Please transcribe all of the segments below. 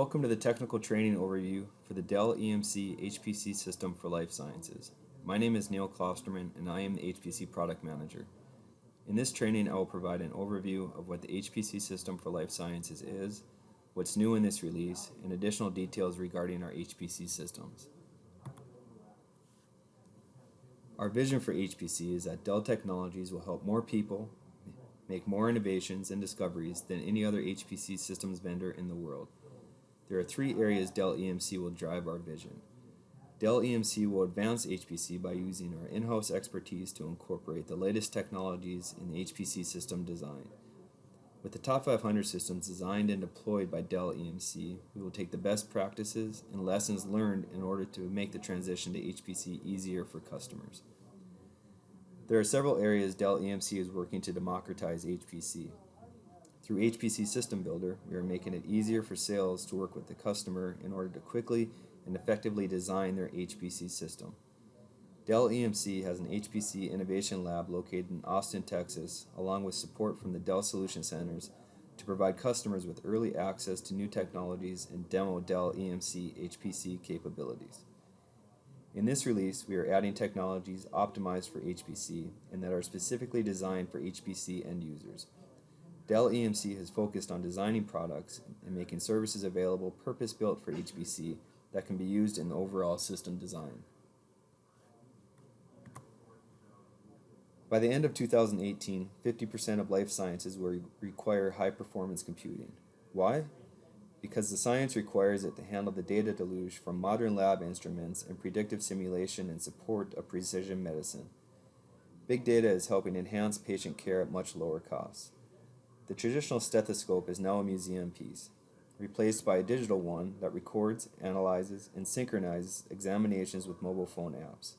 Welcome to the technical training overview for the Dell EMC HPC System for Life Sciences. My name is Neil Klosterman and I am the HPC Product Manager. In this training, I will provide an overview of what the HPC System for Life Sciences is, what's new in this release, and additional details regarding our HPC systems. Our vision for HPC is that Dell Technologies will help more people make more innovations and discoveries than any other HPC systems vendor in the world. There are three areas Dell EMC will drive our vision. Dell EMC will advance HPC by using our in-house expertise to incorporate the latest technologies in the HPC system design. With the top 500 systems designed and deployed by Dell EMC, we will take the best practices and lessons learned in order to make the transition to HPC easier for customers. There are several areas Dell EMC is working to democratize HPC. Through HPC System Builder, we are making it easier for sales to work with the customer in order to quickly and effectively design their HPC system. Dell EMC has an HPC Innovation Lab located in Austin, Texas, along with support from the Dell Solution Centers to provide customers with early access to new technologies and demo Dell EMC HPC capabilities. In this release, we are adding technologies optimized for HPC and that are specifically designed for HPC end users. Dell EMC has focused on designing products and making services available purpose-built for HPC that can be used in the overall system design. By the end of 2018, 50% of life sciences will require high-performance computing. Why? Because the science requires it to handle the data deluge from modern lab instruments and predictive simulation in support of precision medicine. Big data is helping enhance patient care at much lower costs. The traditional stethoscope is now a museum piece, replaced by a digital one that records, analyzes, and synchronizes examinations with mobile phone apps.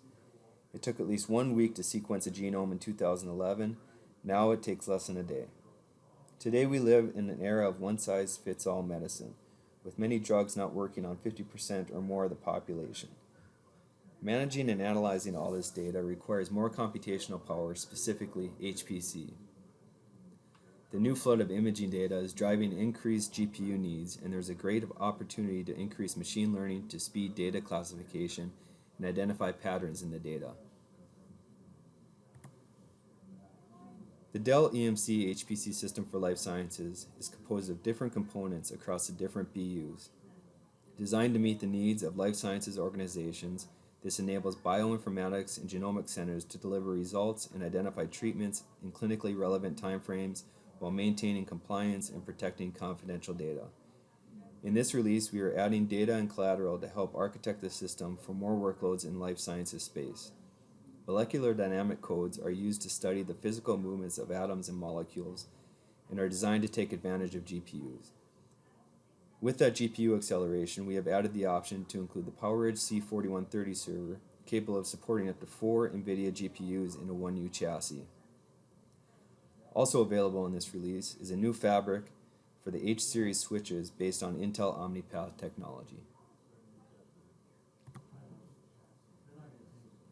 It took at least 1 week to sequence a genome in 2011. Now it takes less than a day. Today we live in an era of one-size-fits-all medicine, with many drugs not working on 50% or more of the population. Managing and analyzing all this data requires more computational power, specifically HPC. The new flood of imaging data is driving increased GPU needs, and there's a great opportunity to increase machine learning to speed data classification and identify patterns in the data. The Dell EMC HPC System for Life Sciences is composed of different components across the different BUs. Designed to meet the needs of life sciences organizations, this enables bioinformatics and genomic centers to deliver results and identify treatments in clinically relevant timeframes while maintaining compliance and protecting confidential data. In this release, we are adding data and collateral to help architect the system for more workloads in life sciences space. Molecular dynamic codes are used to study the physical movements of atoms and molecules and are designed to take advantage of GPUs. With that GPU acceleration, we have added the option to include the PowerEdge C4130 server, capable of supporting up to 4 NVIDIA GPUs in a 1U chassis. Also available in this release is a new fabric for the H-series switches based on Intel OmniPath technology.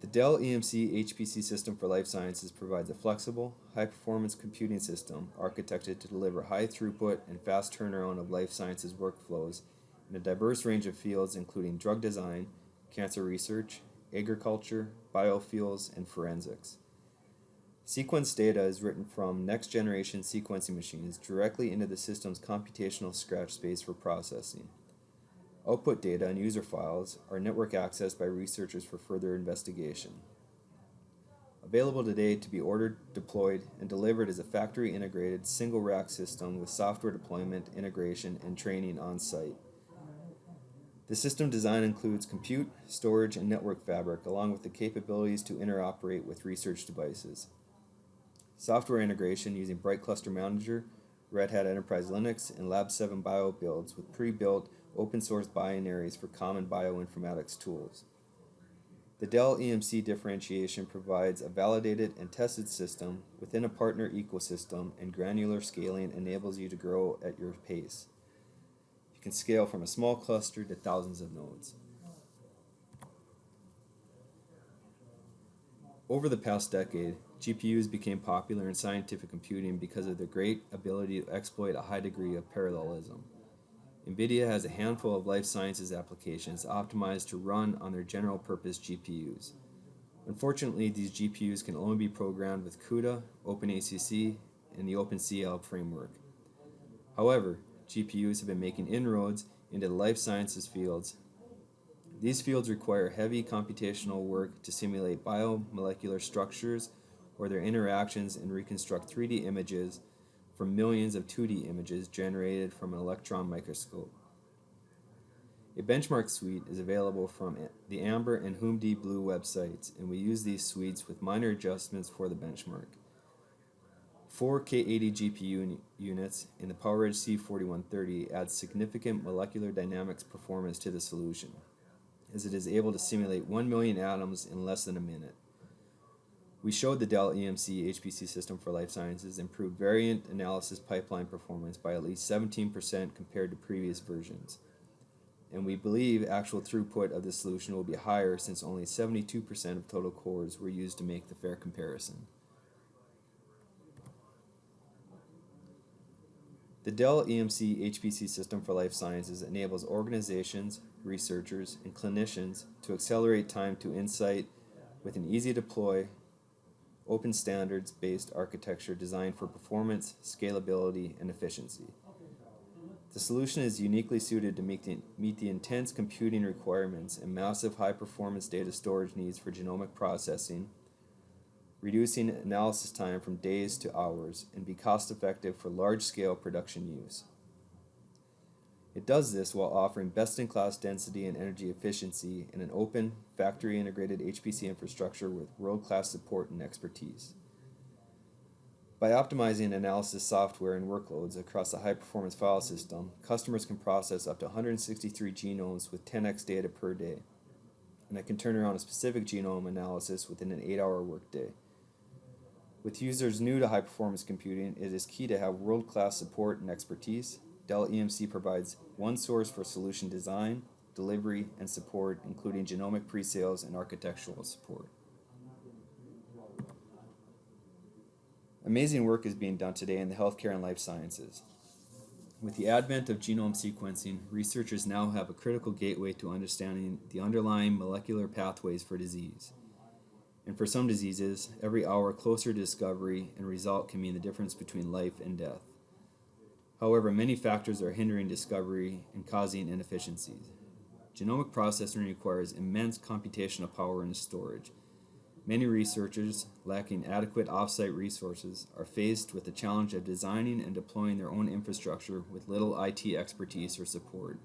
The Dell EMC HPC System for Life Sciences provides a flexible, high-performance computing system architected to deliver high throughput and fast turnaround of life sciences workflows in a diverse range of fields including drug design, cancer research, agriculture, biofuels, and forensics. Sequence data is written from next-generation sequencing machines directly into the system's computational scratch space for processing. Output data and user files are network accessed by researchers for further investigation. Available today to be ordered, deployed, and delivered is a factory-integrated single-rack system with software deployment, integration, and training on-site. The system design includes compute, storage, and network fabric, along with the capabilities to interoperate with research devices. Software integration using Bright Cluster Manager, Red Hat Enterprise Linux, and Lab 7 Bio builds with pre-built open-source binaries for common bioinformatics tools. The Dell EMC differentiation provides a validated and tested system within a partner ecosystem, and granular scaling enables you to grow at your pace. You can scale from a small cluster to thousands of nodes. Over the past decade, GPUs became popular in scientific computing because of their great ability to exploit a high degree of parallelism. NVIDIA has a handful of life sciences applications optimized to run on their general-purpose GPUs. Unfortunately, these GPUs can only be programmed with CUDA, OpenACC, and the OpenCL framework. However, GPUs have been making inroads into the life sciences fields. These fields require heavy computational work to simulate biomolecular structures or their interactions and reconstruct 3D images from millions of 2D images generated from an electron microscope. A benchmark suite is available from the Amber and HUMD Blue websites, and we use these suites with minor adjustments for the benchmark. 4 K80 GPU units in the PowerEdge C4130 adds significant molecular dynamics performance to the solution, as it is able to simulate 1 million atoms in less than a minute. We showed the Dell EMC HPC System for Life Sciences improved variant analysis pipeline performance by at least 17% compared to previous versions. And we believe actual throughput of the solution will be higher since only 72% of total cores were used to make the fair comparison. The Dell EMC HPC System for Life Sciences enables organizations, researchers, and clinicians to accelerate time to insight with an easy-to-deploy, open standards-based architecture designed for performance, scalability, and efficiency. The solution is uniquely suited to meet the intense computing requirements and massive high-performance data storage needs for genomic processing, reducing analysis time from days to hours, and be cost-effective for large-scale production use. It does this while offering best-in-class density and energy efficiency in an open, factory-integrated HPC infrastructure with world-class support and expertise. By optimizing analysis software and workloads across a high-performance file system, customers can process up to 163 genomes with 10x data per day, and that can turn around a specific genome analysis within an 8-hour workday. With users new to high-performance computing, it is key to have world-class support and expertise. Dell EMC provides one source for solution design, delivery, and support, including genomic pre-sales and architectural support. Amazing work is being done today in the healthcare and life sciences. With the advent of genome sequencing, researchers now have a critical gateway to understanding the underlying molecular pathways for disease. And for some diseases, every hour closer to discovery and result can mean the difference between life and death. However, many factors are hindering discovery and causing inefficiencies. Genomic processing requires immense computational power and storage. Many researchers, lacking adequate off-site resources, are faced with the challenge of designing and deploying their own infrastructure with little IT expertise or support.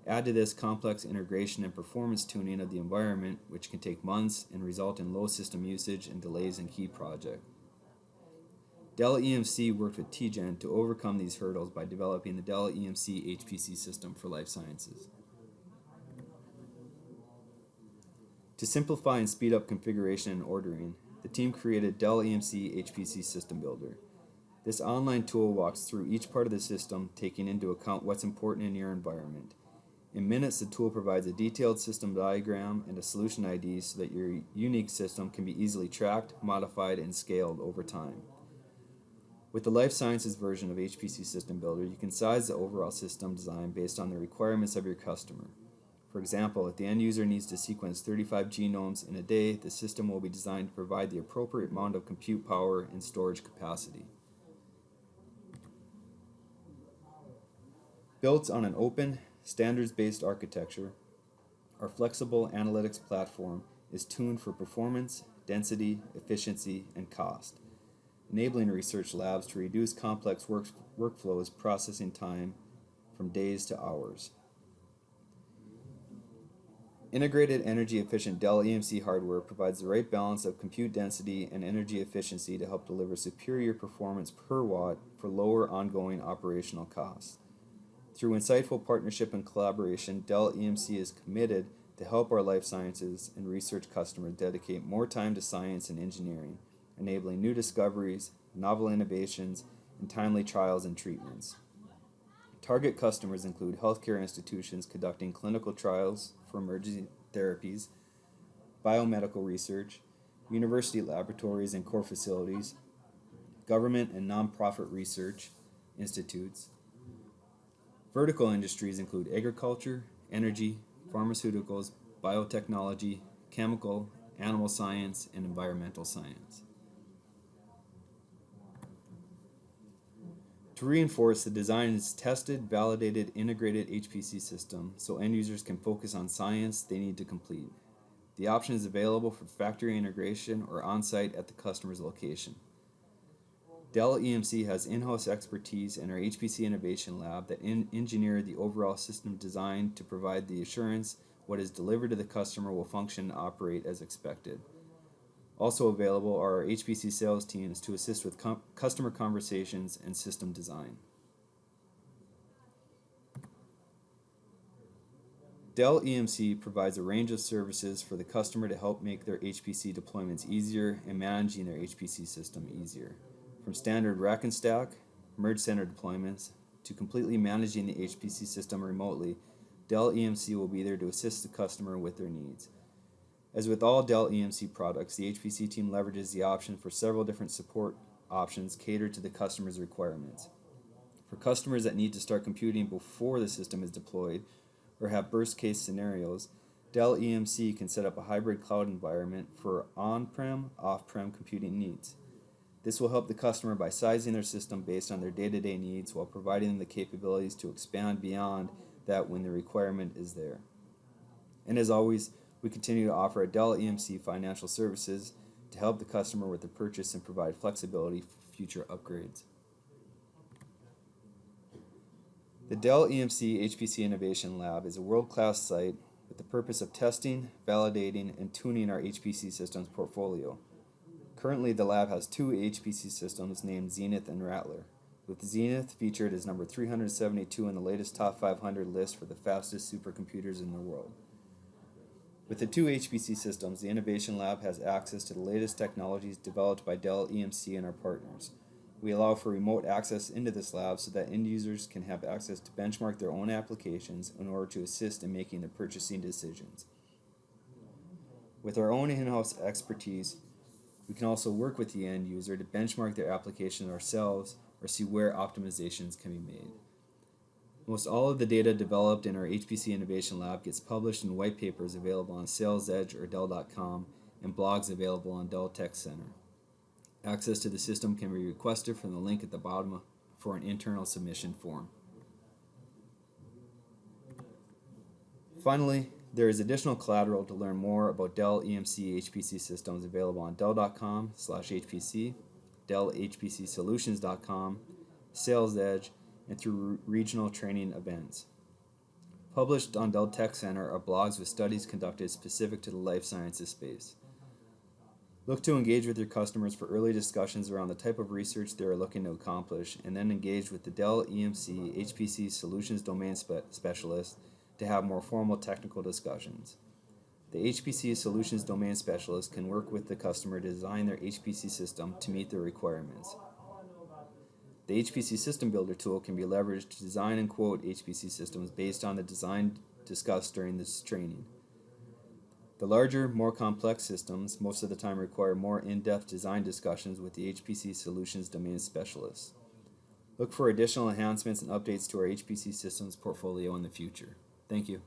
Add to this complex integration and performance tuning of the environment, which can take months and result in low system usage and delays in key projects. Dell EMC worked with TGen to overcome these hurdles by developing the Dell EMC HPC System for Life Sciences. To simplify and speed up configuration and ordering, the team created Dell EMC HPC System Builder. This online tool walks through each part of the system, taking into account what's important in your environment. In minutes, the tool provides a detailed system diagram and a solution ID so that your unique system can be easily tracked, modified, and scaled over time. With the life sciences version of HPC System Builder, you can size the overall system design based on the requirements of your customer. For example, if the end user needs to sequence 35 genomes in a day, the system will be designed to provide the appropriate amount of compute power and storage capacity. Built on an open, standards-based architecture, our flexible analytics platform is tuned for performance, density, efficiency, and cost, enabling research labs to reduce complex workflows processing time from days to hours. Integrated energy-efficient Dell EMC hardware provides the right balance of compute density and energy efficiency to help deliver superior performance per watt for lower ongoing operational costs. Through insightful partnership and collaboration, Dell EMC is committed to help our life sciences and research customers dedicate more time to science and engineering, enabling new discoveries, novel innovations, and timely trials and treatments. Target customers include healthcare institutions conducting clinical trials for emerging therapies, biomedical research, university laboratories and core facilities, government and nonprofit research institutes, Vertical industries include agriculture, energy, pharmaceuticals, biotechnology, chemical, animal science, and environmental science. To reinforce, the design is tested, validated, integrated HPC system so end users can focus on science they need to complete. The option is available for factory integration or on-site at the customer's location. Dell EMC has in-house expertise in our HPC Innovation Lab that engineer the overall system design to provide the assurance what is delivered to the customer will function and operate as expected. Also available are our HPC sales teams to assist with customer conversations and system design. Dell EMC provides a range of services for the customer to help make their HPC deployments easier and managing their HPC system easier. From standard rack and stack, merge center deployments, to completely managing the HPC system remotely, Dell EMC will be there to assist the customer with their needs. As with all Dell EMC products, the HPC team leverages the option for several different support options catered to the customer's requirements. For customers that need to start computing before the system is deployed or have burst case scenarios, Dell EMC can set up a hybrid cloud environment for on-prem, off-prem computing needs. This will help the customer by sizing their system based on their day-to-day needs while providing them the capabilities to expand beyond that when the requirement is there. And as always, we continue to offer a Dell EMC financial services to help the customer with the purchase and provide flexibility for future upgrades. The Dell EMC HPC Innovation Lab is a world-class site with the purpose of testing, validating, and tuning our HPC systems portfolio. Currently, the lab has two HPC systems named Zenith and Rattler, with Zenith featured as number 372 in the latest top 500 list for the fastest supercomputers in the world. With the two HPC systems, the Innovation Lab has access to the latest technologies developed by Dell EMC and our partners. We allow for remote access into this lab so that end users can have access to benchmark their own applications in order to assist in making their purchasing decisions. With our own in-house expertise, we can also work with the end user to benchmark their application ourselves or see where optimizations can be made. Most all of the data developed in our HPC Innovation Lab gets published in white papers available on Sales Edge or Dell.com and blogs available on Dell Tech Center. Access to the system can be requested from the link at the bottom for an internal submission form. Finally, there is additional collateral to learn more about Dell EMC HPC systems available on Dell.com/HPC, DellHPCSolutions.com, Sales Edge, and through regional training events. Published on Dell Tech Center are blogs with studies conducted specific to the life sciences space. Look to engage with your customers for early discussions around the type of research they are looking to accomplish, and then engage with the Dell EMC HPC Solutions Domain Specialist to have more formal technical discussions. The HPC Solutions Domain Specialist can work with the customer to design their HPC system to meet their requirements. The HPC System Builder tool can be leveraged to design and quote HPC systems based on the design discussed during this training. The larger, more complex systems most of the time require more in-depth design discussions with the HPC Solutions Domain Specialists. Look for additional enhancements and updates to our HPC systems portfolio in the future. Thank you.